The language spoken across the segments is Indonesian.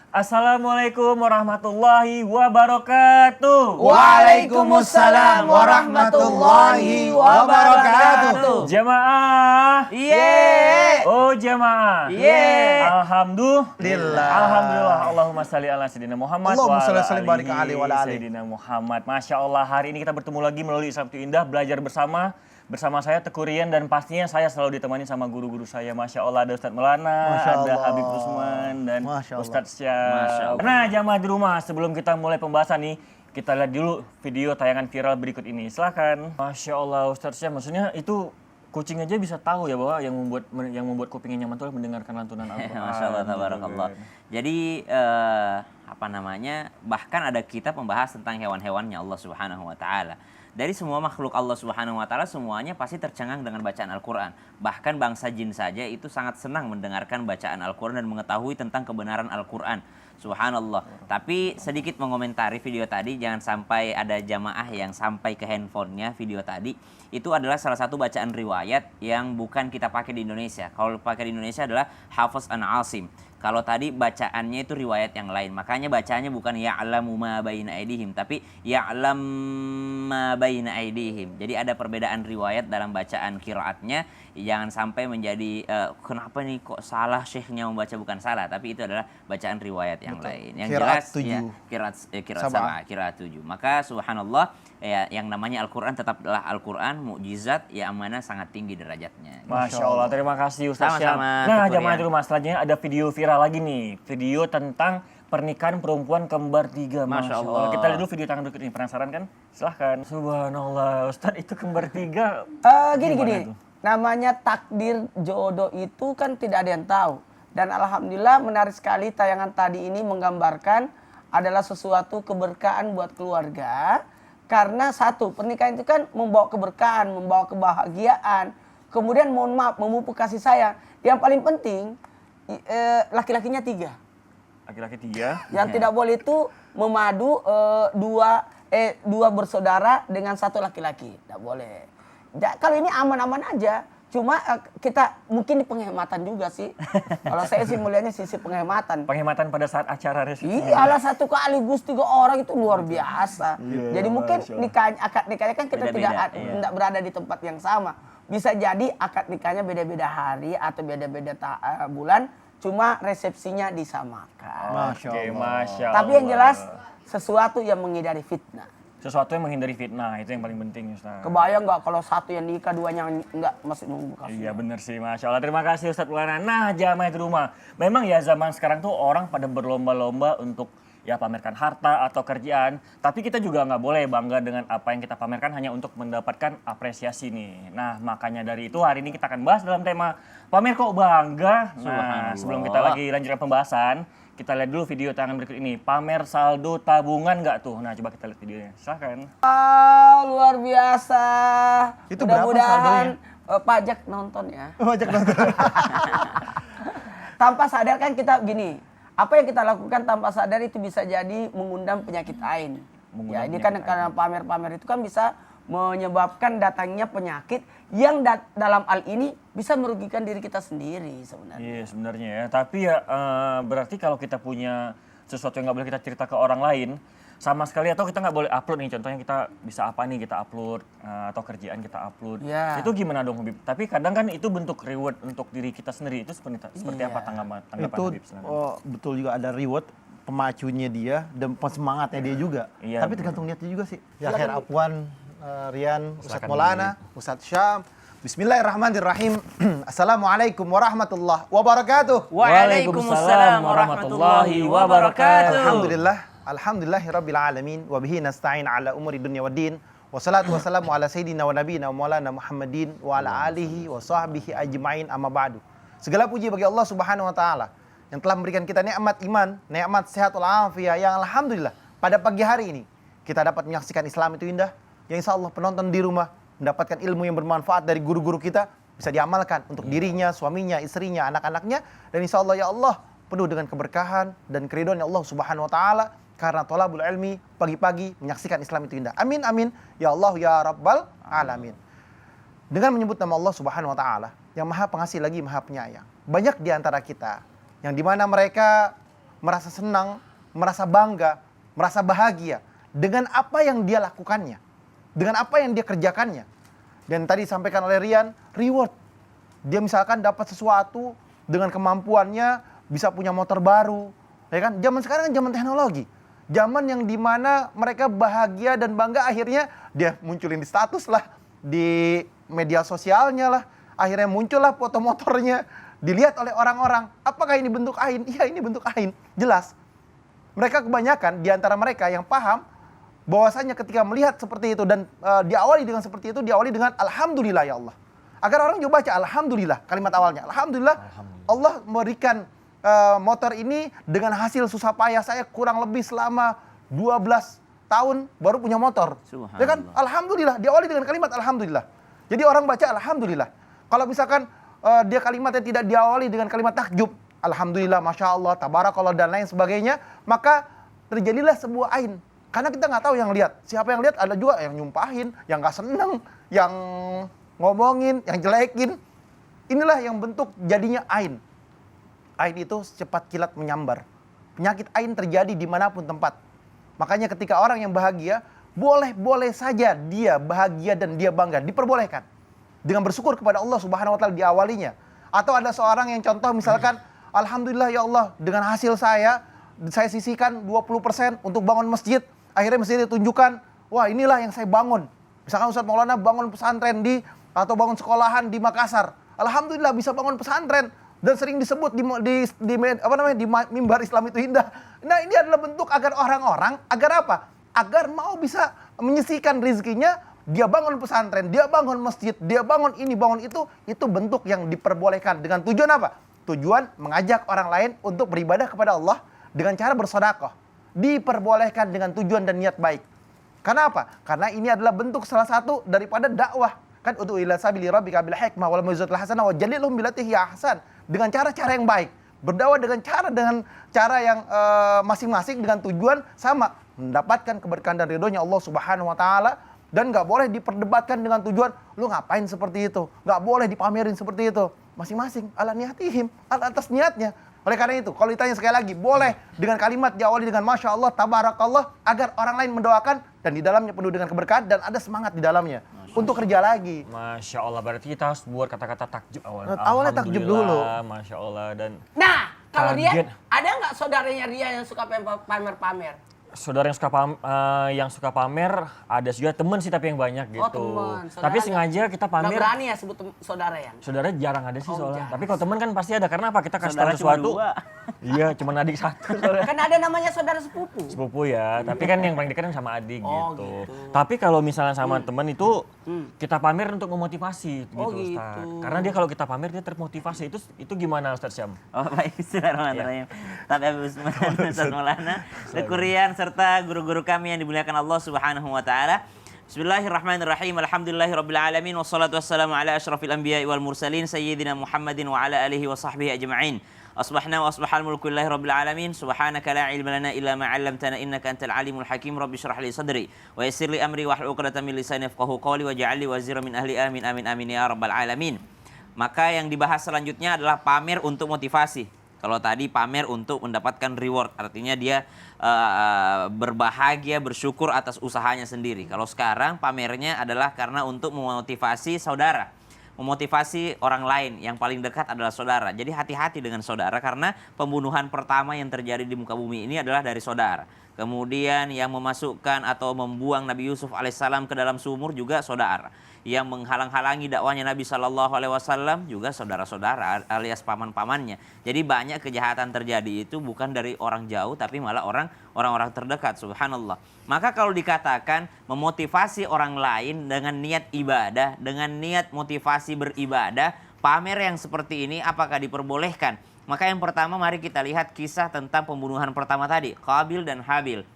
Assalamualaikum warahmatullahi wabarakatuh. Waalaikumsalam warahmatullahi wabarakatuh. Jamaah. Yeay. Oh jamaah. Yeay. Alhamdulillah. Alhamdulillah. Allahumma salli ala sayyidina Muhammad Allahumma wa salli ala wa sallim barik alihi alaihi wa ala alihi. sayyidina Muhammad. Masya Allah, hari ini kita bertemu lagi melalui Islam Itu Indah, belajar bersama saya Teguh Rian, dan pastinya saya selalu ditemani sama guru-guru saya. Masya Allah, ada Ustadz Melana, ada Habib Usman, dan Ustadz Syah. Nah jamaah di rumah, sebelum kita mulai pembahasan nih, kita lihat dulu video tayangan viral berikut ini. Silahkan. Masya Allah Ustadz Syah, maksudnya itu kucing aja bisa tahu ya bahwa yang membuat kupingnya nyaman itu mendengarkan lantunan Al-Quran. Masya Allah, tabarakallah. Jadi bahkan ada kitab membahas tentang hewan-hewannya Allah Subhanahu wa taala. Dari semua makhluk Allah Subhanahu wa taala semuanya pasti tercengang dengan bacaan Al-Qur'an. Bahkan bangsa jin saja itu sangat senang mendengarkan bacaan Al-Qur'an dan mengetahui tentang kebenaran Al-Qur'an. Subhanallah. Tapi sedikit mengomentari video tadi, jangan sampai ada jamaah yang sampai ke handphonenya video tadi. Itu adalah salah satu bacaan riwayat yang bukan kita pakai di Indonesia. Kalau pakai di Indonesia adalah Hafiz an Asim. Kalau tadi bacaannya itu riwayat yang lain. Makanya bacaannya bukan ya'lamu ma baina aidihim, tapi ya'lam ma baina aidihim. Jadi ada perbedaan riwayat dalam bacaan qiraatnya. Jangan sampai menjadi kenapa nih kok salah syekhnya membaca, bukan salah, tapi itu adalah bacaan riwayat yang lain. Yang jelas ya, qiraat 7. Maka subhanallah, ya, yang namanya Al-Qur'an tetaplah Al-Qur'an, mukjizat, ya amanah, sangat tinggi derajatnya. Masya Allah, terima kasih Ustaz Syam. Sama-sama, Nah, Teguh jamaah Rian. di rumah, selanjutnya ada video viral lagi nih. Video tentang pernikahan perempuan kembar 3. Masya Allah. Kita lihat dulu video tangan berikut ini. Penasaran kan? Silahkan. Subhanallah, Ustaz, itu kembar 3. Gini. Namanya takdir jodoh itu kan tidak ada yang tahu. Dan alhamdulillah menarik sekali tayangan tadi ini menggambarkan adalah sesuatu keberkahan buat keluarga. Karena satu, pernikahan itu kan membawa keberkahan, membawa kebahagiaan. Kemudian mohon maaf, memupuk kasih sayang. Yang paling penting, laki-lakinya 3. Laki-laki 3. Yang tidak boleh itu memadu dua bersaudara dengan satu laki-laki. Tidak boleh. Kalau ini aman-aman aja. Cuma kita mungkin di penghematan juga sih. Kalau saya sih melihatnya sisi penghematan. Penghematan pada saat acara resepsi. Iyalah, satu kali 3 orang itu luar biasa. Jadi mungkin akad nikahnya kan kita tidak berada di tempat yang sama. Bisa jadi akad nikahnya beda-beda hari atau beda-beda bulan. Cuma resepsinya disamakan. Masya Allah. Tapi yang jelas sesuatu yang menghindari fitnah. Sesuatu yang menghindari fitnah, itu yang paling penting Ustaz. Kebayang nggak kalau satu yang nikah, duanya nggak, masih nunggu kasih. Iya bener sih, Masya Allah. Terima kasih Ustadz Melana. Nah jamaah di rumah, memang ya zaman sekarang tuh orang pada berlomba-lomba untuk ya pamerkan harta atau kerjaan. Tapi kita juga nggak boleh bangga dengan apa yang kita pamerkan hanya untuk mendapatkan apresiasi nih. Nah makanya dari itu hari ini kita akan bahas dalam tema pamer kok bangga. Nah sebelum kita lagi lanjutkan pembahasan, kita lihat dulu video tangan berikut ini. Pamer saldo tabungan nggak tuh? Nah coba kita lihat videonya. Silahkan. Luar biasa. Itu berapa mudah-mudahan pajak nonton ya. Pajak nonton. Tanpa sadar kan kita gini. Apa yang kita lakukan tanpa sadar itu bisa jadi mengundang penyakit lain. Ya ini kan karena pamer-pamer itu kan bisa menyebabkan datangnya penyakit yang dalam hal ini bisa merugikan diri kita sendiri sebenarnya. Iya sebenarnya ya, tapi ya berarti kalau kita punya sesuatu yang nggak boleh kita cerita ke orang lain sama sekali, atau kita nggak boleh upload nih, contohnya kita bisa apa nih kita upload atau kerjaan kita upload, itu gimana dong Habib? Tapi kadang kan itu bentuk reward untuk diri kita sendiri, itu seperti apa tanggapan Habib? Betul juga, ada reward, pemacunya dia dan semangatnya dia juga. Iya, tapi tergantung niatnya juga sih. Ya khair Afwan, Rian, Ustadz Maulana, Ustadz Syam. Bismillahirrahmanirrahim. Assalamualaikum warahmatullahi wabarakatuh. Waalaikumsalam warahmatullahi wabarakatuh. Alhamdulillahirabbil alamin wa bihi nasta'in ala umuri dunya waddin. Wassalatu wassalamu ala sayyidina wa nabiyina wa maulana Muhammadin wa ala alihi wa sahbihi ajma'in, amma ba'du. Segala puji bagi Allah Subhanahu wa taala yang telah memberikan kita nikmat iman, nikmat sehat wal afiat, yang alhamdulillah pada pagi hari ini kita dapat menyaksikan Islam Itu Indah, yang insyaallah penonton di rumah mendapatkan ilmu yang bermanfaat dari guru-guru kita, bisa diamalkan untuk dirinya, suaminya, istrinya, anak-anaknya, dan insyaallah ya Allah penuh dengan keberkahan dan keridhaan Allah Subhanahu wa taala karena thalabul ilmi, pagi-pagi menyaksikan Islam Itu Indah. Amin amin ya Allah ya Rabbal alamin. Dengan menyebut nama Allah Subhanahu wa taala yang Maha Pengasih lagi Maha Penyayang, banyak di antara kita yang dimana mereka merasa senang, merasa bangga, merasa bahagia dengan apa yang dia lakukannya, dengan apa yang dia kerjakannya. Dan tadi disampaikan oleh Rian, reward. Dia misalkan dapat sesuatu dengan kemampuannya, bisa punya motor baru, ya kan? Zaman sekarang kan zaman teknologi. Zaman yang dimana mereka bahagia dan bangga, akhirnya dia munculin di status lah, di media sosialnya lah. Akhirnya muncullah foto motornya, dilihat oleh orang-orang. Apakah ini bentuk ain? Iya, ini bentuk ain, jelas. Mereka kebanyakan, di antara mereka yang paham, bahwasanya ketika melihat seperti itu dan diawali dengan seperti itu, diawali dengan Alhamdulillah ya Allah. Agar orang juga baca Alhamdulillah, kalimat awalnya. Alhamdulillah, Allah memberikan motor ini dengan hasil susah payah saya kurang lebih selama 12 tahun baru punya motor. Ya kan? Alhamdulillah, diawali dengan kalimat Alhamdulillah. Jadi orang baca Alhamdulillah. Kalau misalkan dia kalimatnya tidak diawali dengan kalimat takjub, Alhamdulillah, Masya Allah, Tabarakallah, dan lain sebagainya, maka terjadilah sebuah ain. Karena kita nggak tahu yang lihat. Siapa yang lihat, ada juga yang nyumpahin, yang nggak seneng, yang ngomongin, yang jelekin. Inilah yang bentuk jadinya ain. Ain itu secepat kilat menyambar. Penyakit ain terjadi dimanapun tempat. Makanya ketika orang yang bahagia, boleh saja dia bahagia dan dia bangga, diperbolehkan. Dengan bersyukur kepada Allah Subhanahu wa Ta'ala diawalinya. Atau ada seorang yang contoh misalkan, Alhamdulillah ya Allah, dengan hasil saya sisihkan 20% untuk bangun masjid. Akhirnya masjid ditunjukkan, wah inilah yang saya bangun. Misalkan Ustadz Maulana bangun pesantren atau bangun sekolahan di Makassar. Alhamdulillah bisa bangun pesantren dan sering disebut di mimbar Islam itu indah. Nah, ini adalah bentuk agar orang-orang agar apa? Agar mau bisa menyisihkan rezekinya, dia bangun pesantren, dia bangun masjid, dia bangun ini, bangun itu bentuk yang diperbolehkan dengan tujuan apa? Tujuan mengajak orang lain untuk beribadah kepada Allah dengan cara bersedekah. Diperbolehkan dengan tujuan dan niat baik. Karena apa? Karena ini adalah bentuk salah satu daripada dakwah. Kan ud'u ila sabili rabbika bil hikmah wal mau'izatil hasanah wa jadilhum billati hiya ahsan. Dengan cara-cara yang baik. Berdakwah dengan cara yang masing-masing dengan tujuan sama, mendapatkan keberkahan dan ridhonya Allah Subhanahu wa Ta'ala. Dan nggak boleh diperdebatkan dengan tujuan lu ngapain seperti itu, nggak boleh dipamerin seperti itu. Masing-masing ala niatihim, atas niatnya. Oleh karena itu, kalau ditanya sekali lagi, boleh dengan kalimat diawali dengan Masya Allah, Tabarakallah, agar orang lain mendoakan dan di dalamnya penuh dengan keberkahan dan ada semangat di dalamnya untuk kerja lagi. Masya Allah, berarti kita harus buat kata-kata takjub awalnya. Awalnya takjub dulu. Masya Allah. Dan Nah, kalau dia, kaget. ada nggak saudaranya dia yang suka pamer-pamer? Saudara yang suka pamer, ada juga temen sih tapi yang banyak gitu. Oh, teman. Tapi sengaja kita Nggak pamer. berani ya sebut saudara ya? Saudara jarang ada sih soalnya. jarang. Tapi kalau temen kan pasti ada. Karena apa? Kita kasih Saudara tahu cuma sesuatu. 2. Iya, cuma adik satu soalnya. Kan ada namanya saudara sepupu. Sepupu ya, tapi kan yang paling dekat kan sama adik Oh, gitu. gitu. Tapi kalau misalnya sama temen itu kita pamer untuk memotivasi gitu, Oh, Ustaz. gitu. Karena dia kalau kita pamer dia termotivasi. Itu gimana Ustaz Syam? Oh baik, bismillahirrahmanirrahim. Tapi Ustaz Maulana, Rekurian serta guru-guru kami yang dimuliakan Allah Subhanahu wa Ta'ala. Bismillahirrahmanirrahim. Alhamdulillahirabbil alamin wassalatu wassalamu ala asyrafil anbiya'i wal mursalin sayyidina Muhammadin wa ala alihi wa sahbihi ajma'in. Asbahna wa asbahal mulku lillahi rabbil alamin. Subhanaka la ilma lana illa ma 'allamtana innaka antal alimul hakim. Rabbi shrah li sadri wa yassir li amri wahlul 'uqdatam min lisani yafqahu qawli waj'al li wazira min ahli amin amin amin ya rabbal alamin. Maka yang dibahas selanjutnya adalah pamer untuk motivasi. Kalau tadi pamer untuk mendapatkan reward, artinya dia berbahagia, bersyukur atas usahanya sendiri. Kalau sekarang pamernya adalah karena untuk memotivasi saudara, memotivasi orang lain, yang paling dekat adalah saudara. Jadi hati-hati dengan saudara karena pembunuhan pertama yang terjadi di muka bumi ini adalah dari saudara. Kemudian yang memasukkan atau membuang Nabi Yusuf alaihissalam ke dalam sumur juga saudara. Yang menghalang-halangi dakwahnya Nabi SAW juga saudara-saudara alias paman-pamannya. Jadi banyak kejahatan terjadi itu bukan dari orang jauh tapi malah orang-orang terdekat, subhanallah. Maka kalau dikatakan memotivasi orang lain dengan niat ibadah, dengan niat motivasi beribadah, pamer yang seperti ini apakah diperbolehkan? Maka yang pertama mari kita lihat kisah tentang pembunuhan pertama tadi, Qabil dan Habil.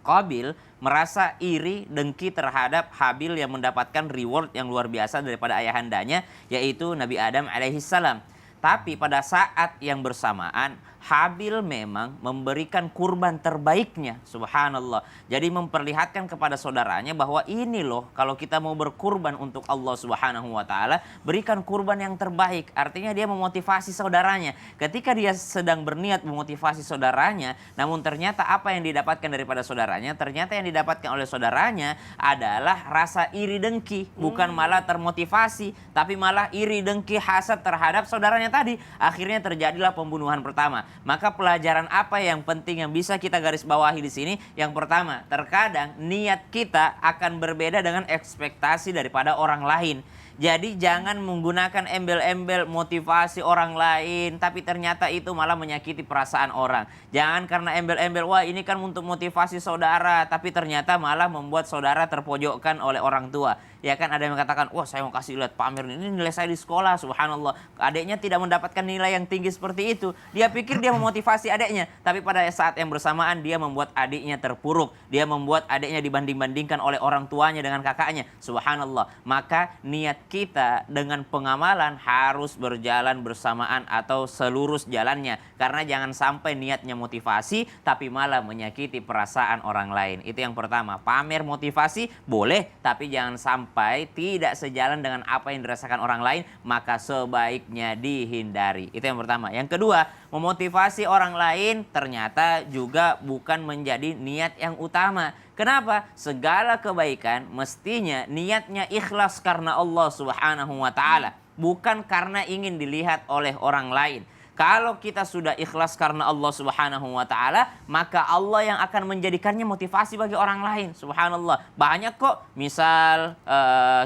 Qabil merasa iri, dengki terhadap Habil yang mendapatkan reward yang luar biasa daripada ayahandanya, yaitu Nabi Adam alaihissalam. Tapi pada saat yang bersamaan, Habil memang memberikan kurban terbaiknya, subhanallah. Jadi memperlihatkan kepada saudaranya bahwa ini loh, kalau kita mau berkurban untuk Allah Subhanahu wa taala, berikan kurban yang terbaik. Artinya dia memotivasi saudaranya. Ketika dia sedang berniat memotivasi saudaranya, namun ternyata apa yang didapatkan daripada saudaranya, ternyata yang didapatkan oleh saudaranya adalah rasa iri dengki, bukan malah termotivasi, tapi malah iri dengki, hasad terhadap saudaranya tadi. Akhirnya terjadilah pembunuhan pertama. Maka pelajaran apa yang penting yang bisa kita garis bawahi di sini? Yang pertama, terkadang niat kita akan berbeda dengan ekspektasi daripada orang lain. Jadi jangan menggunakan embel-embel motivasi orang lain, tapi ternyata itu malah menyakiti perasaan orang. Jangan karena embel-embel, wah ini kan untuk motivasi saudara, tapi ternyata malah membuat saudara terpojokkan oleh orang tua. Ya kan, ada yang mengatakan, wah saya mau kasih lihat pamer ini nilai saya di sekolah, subhanallah. Adiknya tidak mendapatkan nilai yang tinggi seperti itu. Dia pikir dia memotivasi adiknya, tapi pada saat yang bersamaan dia membuat adiknya terpuruk. Dia membuat adiknya dibanding-bandingkan oleh orang tuanya dengan kakaknya, subhanallah. Maka niat kita dengan pengamalan harus berjalan bersamaan atau selurus jalannya. Karena jangan sampai niatnya motivasi, tapi malah menyakiti perasaan orang lain. Itu yang pertama, pamer motivasi boleh, tapi jangan sampai tidak sejalan dengan apa yang dirasakan orang lain, maka sebaiknya dihindari. Itu yang pertama. Yang kedua, memotivasi orang lain ternyata juga bukan menjadi niat yang utama. Kenapa? Segala kebaikan mestinya niatnya ikhlas karena Allah Subhanahu wa taala, bukan karena ingin dilihat oleh orang lain. Kalau kita sudah ikhlas karena Allah Subhanahu wa taala, maka Allah yang akan menjadikannya motivasi bagi orang lain. Subhanallah. Banyak kok, misal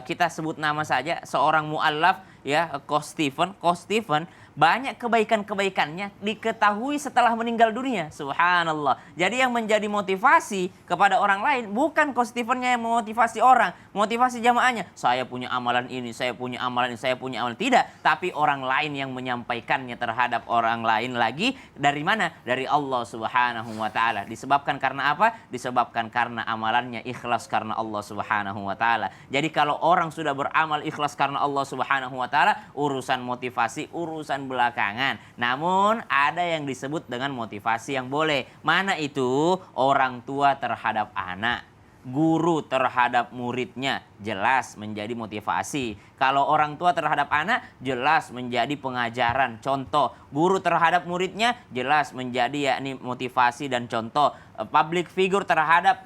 kita sebut nama saja seorang muallaf ya, Coach Stephen, banyak kebaikan-kebaikannya diketahui setelah meninggal dunia. Subhanallah. Jadi yang menjadi motivasi kepada orang lain bukan Coach Stephen-nya yang memotivasi orang, motivasi jamaahnya. Saya punya amalan ini, saya punya amalan ini, saya punya amalan. Tidak, tapi orang lain yang menyampaikannya terhadap orang lain lagi. Dari mana? Dari Allah Subhanahu wa taala. Disebabkan karena apa? Disebabkan karena amalannya ikhlas karena Allah Subhanahu wa taala. Jadi kalau orang sudah beramal ikhlas karena Allah Subhanahu wa taala, urusan motivasi, urusan belakangan. Namun ada yang disebut dengan motivasi yang boleh. Mana itu? Orang tua terhadap anak, guru terhadap muridnya, jelas menjadi motivasi. Kalau orang tua terhadap anak, jelas menjadi pengajaran, contoh. Guru terhadap muridnya, jelas menjadi yakni motivasi dan contoh. Public figure terhadap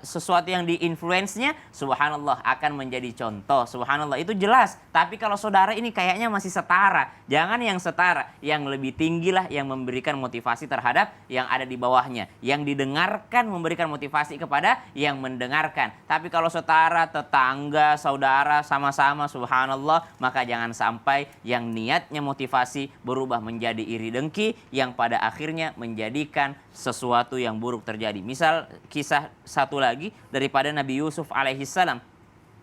sesuatu yang di-influence-nya, subhanallah, akan menjadi contoh. Subhanallah, itu jelas. Tapi kalau saudara ini kayaknya masih setara. Jangan yang setara, yang lebih tinggilah yang memberikan motivasi terhadap yang ada di bawahnya. Yang didengarkan memberikan motivasi kepada yang mendengarkan. Tapi kalau setara, tetangga, saudara, sama-sama, subhanallah, maka jangan sampai yang niatnya motivasi berubah menjadi iri dengki, yang pada akhirnya menjadikan sesuatu yang buruk terjadi. Misal kisah satu lagi daripada Nabi Yusuf alaihissalam.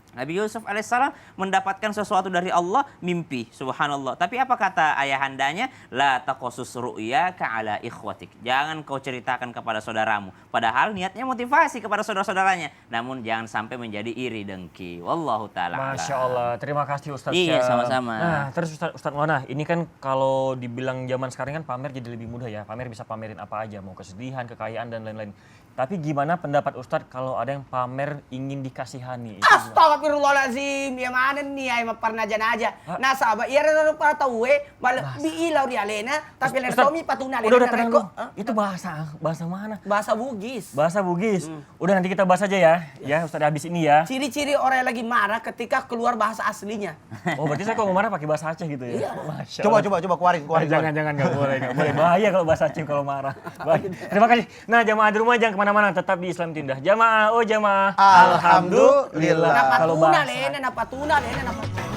Nabi Yusuf alaihissalam mendapatkan sesuatu dari Allah, mimpi, subhanallah. Tapi apa kata ayahandanya? La taqasus ru'yaka ala ikhwatik. Jangan kau ceritakan kepada saudaramu. Padahal niatnya motivasi kepada saudara-saudaranya. Namun jangan sampai menjadi iri dengki. Wallahu ta'ala. Masya Allah. Terima kasih Ustaz. Iya, sama-sama. Nah, terus Ustaz Maulana, ini kan kalau dibilang zaman sekarang kan pamer jadi lebih mudah ya. Pamer bisa pamerin apa aja, mau kesedihan, kekayaan, dan lain-lain. Tapi gimana pendapat Ustadz kalau ada yang pamer ingin dikasihani? Astagfirullahaladzim, ya mana nih ay maparnajan aja. Nah sahabat, iya rada para tahu biilaw di alena, tapi lena tomi patuna lena. Udah tenang dong. Itu bahasa mana? Bahasa Bugis. Bahasa Bugis. Udah nanti kita bahas aja ya. Ya Ustadz habis ini ya. Ciri-ciri orang yang lagi marah ketika keluar bahasa aslinya. Oh berarti saya kalau marah pakai bahasa Aceh gitu ya? Iya. Masya Coba Allah. keluarin. Jangan nggak boleh. Bahaya kalau bahasa Aceh kalau marah. Baik. Terima kasih. Nah jamaah di rumah jangan kemana-mana, tetap di Islam Tindah. Jamaah, oh jamaah. Alhamdulillah. Napatuna Kalau bahasa- lena, napatuna lena, napatuna.